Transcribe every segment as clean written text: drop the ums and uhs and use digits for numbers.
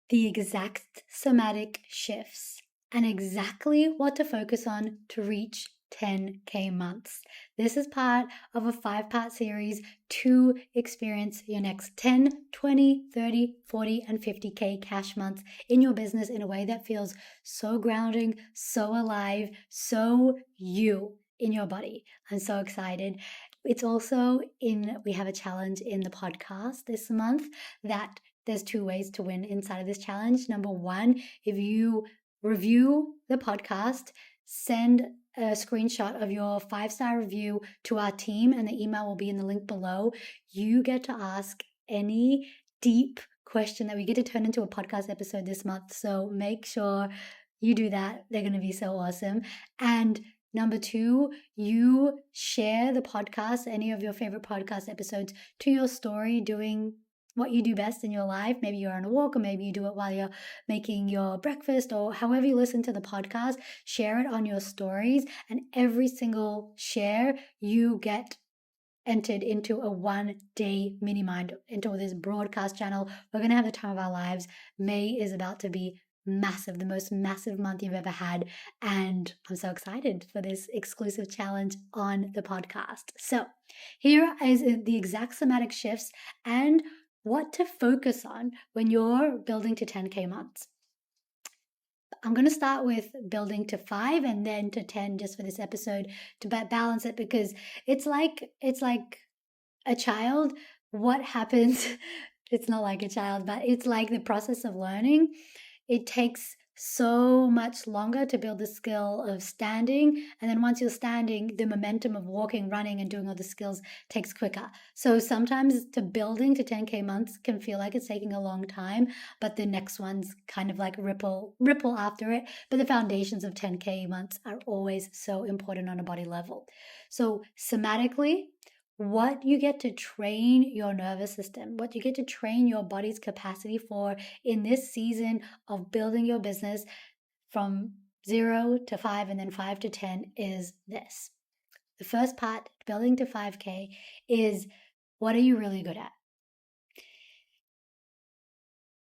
the exact somatic shifts and exactly what to focus on to reach 10K months. This is part of a 5-part series to experience your next 10, 20, 30, 40, and 50K cash months in your business in a way that feels so grounding, so alive, so you in your body. I'm so excited. It's also we have a challenge in the podcast this month that there's 2 ways to win inside of this challenge. Number 1, if you review the podcast, send a screenshot of your 5-star review to our team, and the email will be in the link below. You get to ask any deep question that we get to turn into a podcast episode this month. So make sure you do that. They're going to be so awesome. And number 2, you share the podcast, any of your favorite podcast episodes, to your story doing what you do best in your life. Maybe you're on a walk, or maybe you do it while you're making your breakfast, or however you listen to the podcast. Share it on your stories, and every single share you get entered into a 1-day mini mind, into this broadcast channel. We're going to have the time of our lives. May is about to be massive, the most massive month you've ever had. And I'm so excited for this exclusive challenge on the podcast. So here is the exact somatic shifts and what to focus on when you're building to 10K months. I'm going to start with building to 5 and then to 10 just for this episode to balance it, because it's like a child. What happens? It's not like a child, but it's like the process of learning. It takes so much longer to build the skill of standing. And then once you're standing, the momentum of walking, running, and doing all the skills takes quicker. So sometimes building to 10K months can feel like it's taking a long time, but the next one's kind of like ripple after it. But the foundations of 10K months are always so important on a body level. So somatically, what you get to train your nervous system, what you get to train your body's capacity for in this season of building your business from 0 to 5 and then 5 to 10 is this. The first part, building to 5K, is what are you really good at?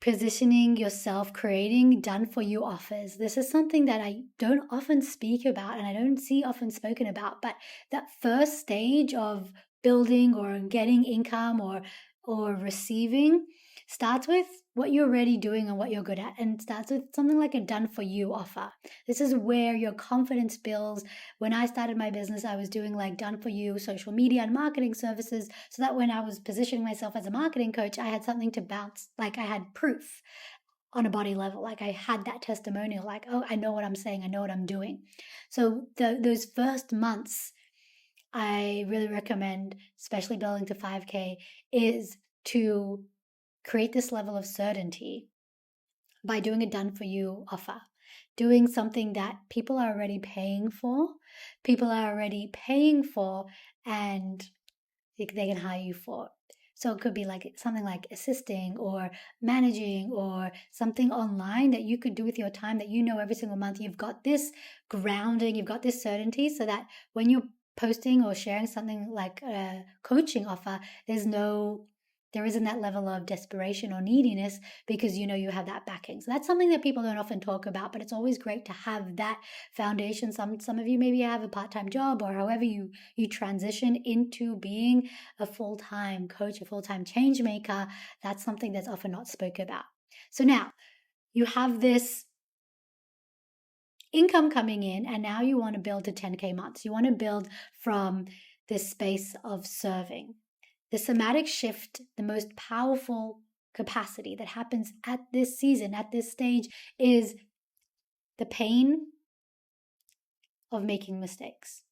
Positioning yourself, creating done-for-you offers. This is something that I don't often speak about and I don't see often spoken about, but that first stage of building or getting income or receiving starts with what you're already doing and what you're good at, and starts with something like a done-for-you offer. This is where your confidence builds. When I started my business, I was doing like done-for-you social media and marketing services, so that when I was positioning myself as a marketing coach, I had something to bounce, like I had proof on a body level, like I had that testimonial, like, oh, I know what I'm saying, I know what I'm doing. So those first months, I really recommend, especially building to 5K, is to create this level of certainty by doing a done-for-you offer, doing something that people are already paying for, and they can hire you for. So it could be like something like assisting or managing or something online that you could do with your time that you know every single month you've got this grounding, you've got this certainty, so that when you're posting or sharing something like a coaching offer, there isn't that level of desperation or neediness, because you know you have that backing. So that's something that people don't often talk about, but it's always great to have that foundation. Some of you maybe have a part-time job, or however you transition into being a full-time coach, a full-time change maker. That's something that's often not spoken about. So now you have this income coming in, and now you want to build to 10K months. You want to build from this space of serving. The somatic shift, the most powerful capacity that happens at this season, at this stage, is the pain of making mistakes.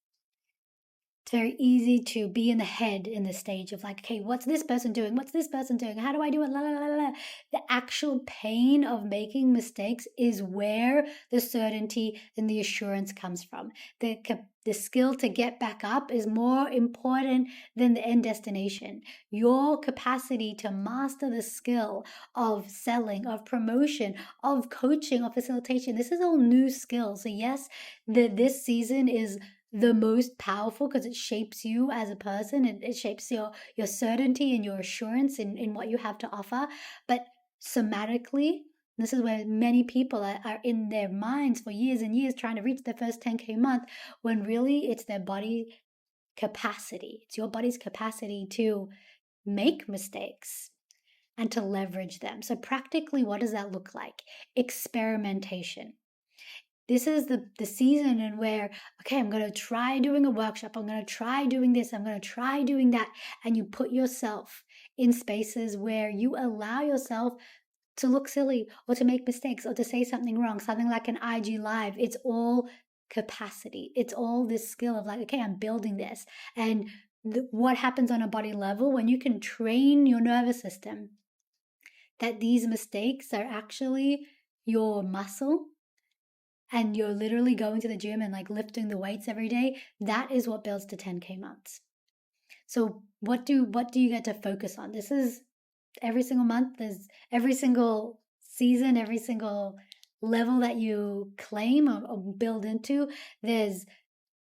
It's very easy to be in the head in this stage of like, okay, what's this person doing? What's this person doing? How do I do it? La, la, la, la. The actual pain of making mistakes is where the certainty and the assurance comes from. The skill to get back up is more important than the end destination. Your capacity to master the skill of selling, of promotion, of coaching, of facilitation, this is all new skills. So yes, this season is the most powerful because it shapes you as a person, and it shapes your certainty and your assurance in what you have to offer. But somatically, This is where many people are in their minds for years and years trying to reach their first 10K month, when really it's their body capacity. It's your body's capacity to make mistakes and to leverage them. So practically, what does that look like? Experimentation. This is the season in where, okay, I'm going to try doing a workshop. I'm going to try doing this. I'm going to try doing that. And you put yourself in spaces where you allow yourself to look silly or to make mistakes or to say something wrong, something like an IG live. It's all capacity. It's all this skill of like, okay, I'm building this. And what happens on a body level when you can train your nervous system that these mistakes are actually your muscle, and you're literally going to the gym and like lifting the weights every day, that is what builds to 10K months. So what do you get to focus on? This is every single month. There's every single season, every single level that you claim or build into. There's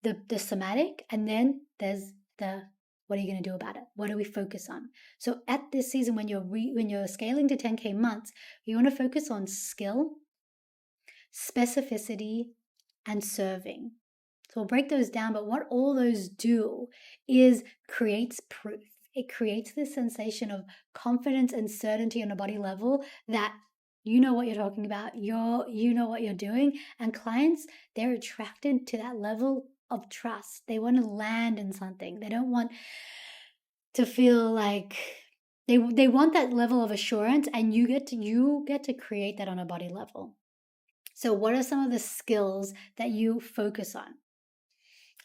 the somatic, and then there's the what are you going to do about it? What do we focus on? So at this season, when you're scaling to 10K months, you want to focus on skill, specificity, and serving. So we'll break those down, but what all those do is creates proof. It creates this sensation of confidence and certainty on a body level that you know what you're talking about, you know what you're doing, and clients, they're attracted to that level of trust. They want to land in something. They don't want to feel like they want that level of assurance, and you get to create that on a body level. So what are some of the skills that you focus on?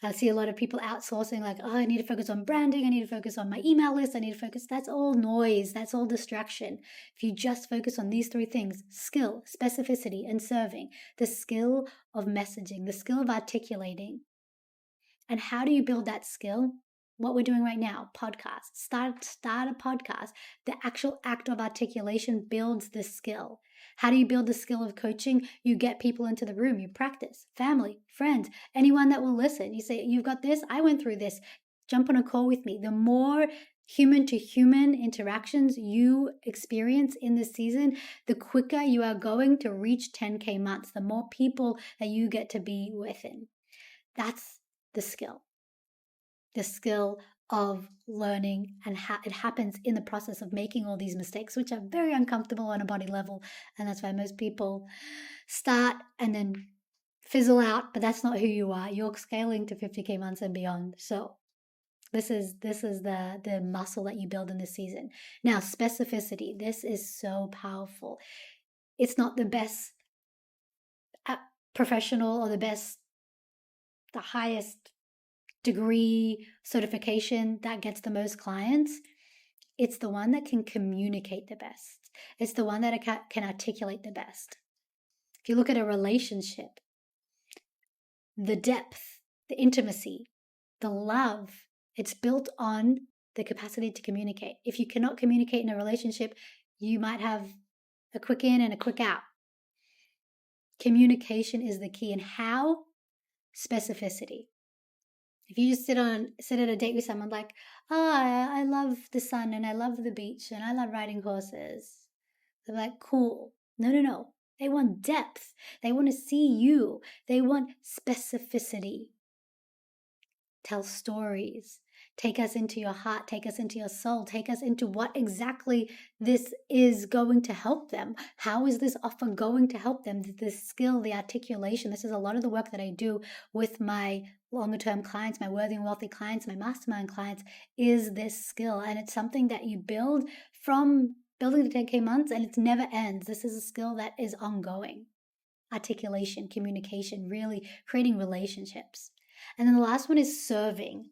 I see a lot of people outsourcing, like, oh, I need to focus on branding. I need to focus on my email list. I need to focus. That's all noise. That's all distraction. If you just focus on these three things, skill, specificity, and serving, the skill of messaging, the skill of articulating. And how do you build that skill? What we're doing right now, podcast. Start a podcast. The actual act of articulation builds the skill. How do you build the skill of coaching? You get people into the room, you practice, family, friends, anyone that will listen. You say, you've got this, I went through this, jump on a call with me. The more human to human interactions you experience in this season, the quicker you are going to reach 10K months, the more people that you get to be within. That's the skill. The skill of learning, and it happens in the process of making all these mistakes, which are very uncomfortable on a body level. And that's why most people start and then fizzle out, but that's not who you are. You're scaling to 50K months and beyond. So this is the muscle that you build in this season. Now, specificity. This is so powerful. It's not the best professional or the highest degree certification that gets the most clients. It's the one that can communicate the best. It's the one that can articulate the best. If you look at a relationship, the depth, the intimacy, the love, it's built on the capacity to communicate. If you cannot communicate in a relationship, you might have a quick in and a quick out. Communication is the key. And how? Specificity. If you just sit at a date with someone like, oh, I love the sun and I love the beach and I love riding horses. They're like, cool. No. They want depth. They want to see you. They want specificity. Tell stories. Take us into your heart. Take us into your soul. Take us into what exactly this is going to help them. How is this offer going to help them? This skill, the articulation. This is a lot of the work that I do with my longer-term clients, my worthy and wealthy clients, my mastermind clients, is this skill. And it's something that you build from building the 10K months, and it never ends. This is a skill that is ongoing. Articulation, communication, really creating relationships. And then the last one is serving.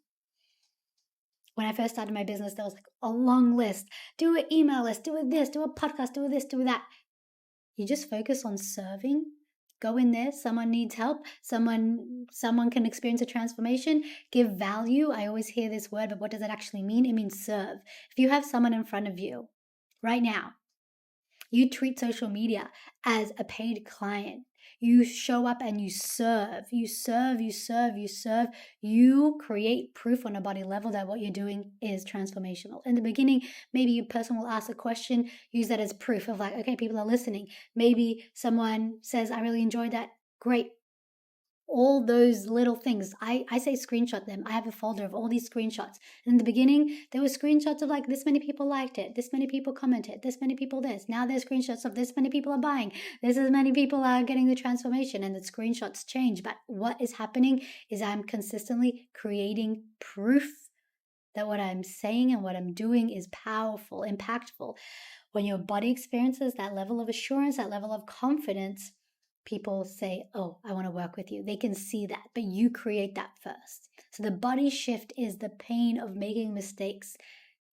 When I first started my business, there was like a long list. Do an email list, do this, do a podcast, do this, do that. You just focus on serving. Go in there. Someone needs help. Someone can experience a transformation. Give value. I always hear this word, but what does that actually mean? It means serve. If you have someone in front of you right now, you treat social media as a paid client. You show up and you serve. You serve, you serve, you serve. You create proof on a body level that what you're doing is transformational. In the beginning, maybe a person will ask a question, use that as proof of like, okay, people are listening. Maybe someone says, I really enjoyed that. Great. All those little things. I say screenshot them. I have a folder of all these screenshots. In the beginning, there were screenshots of like this many people liked it, this many people commented, this many people this. Now there's screenshots of this many people are buying, this as many people are getting the transformation, and the screenshots change. But what is happening is I'm consistently creating proof that what I'm saying and what I'm doing is powerful, impactful. When your body experiences that level of assurance, that level of confidence, people say, oh, I want to work with you. They can see that, but you create that first. So the body shift is the pain of making mistakes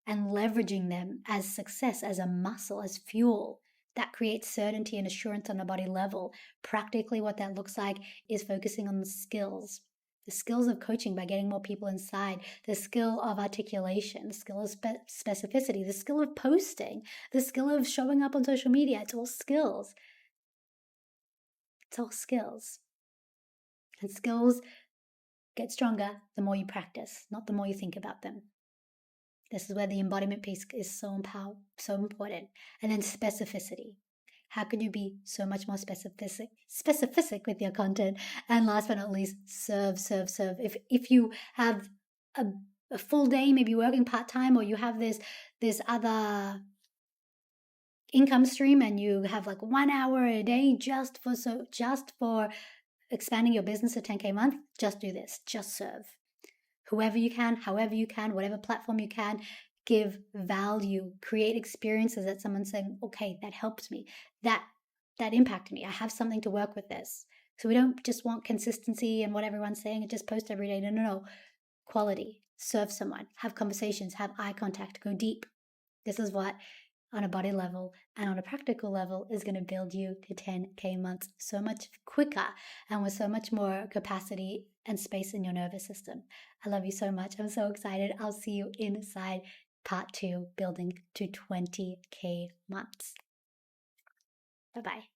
and leveraging them as success, as a muscle, as fuel. That creates certainty and assurance on a body level. Practically, what that looks like is focusing on the skills of coaching by getting more people inside, the skill of articulation, the skill of specificity, the skill of posting, the skill of showing up on social media. It's all skills. It's all skills. And skills get stronger the more you practice, not the more you think about them. This is where the embodiment piece is so important. And then specificity. How can you be so much more specific with your content? And last but not least, serve. If you have a full day, maybe working part-time, or you have this other income stream and you have like 1 hour a day just for expanding your business to 10K a month, just do this. Just serve. Whoever you can, however you can, whatever platform you can, give value, create experiences that someone's saying, okay, that helped me. That impacted me. I have something to work with this. So we don't just want consistency and what everyone's saying and just post every day. No. Quality. Serve someone. Have conversations. Have eye contact. Go deep. This is what on a body level and on a practical level is going to build you to 10K months so much quicker and with so much more capacity and space in your nervous system. I love you so much. I'm so excited. I'll see you inside part 2, building to 20K months. Bye-bye.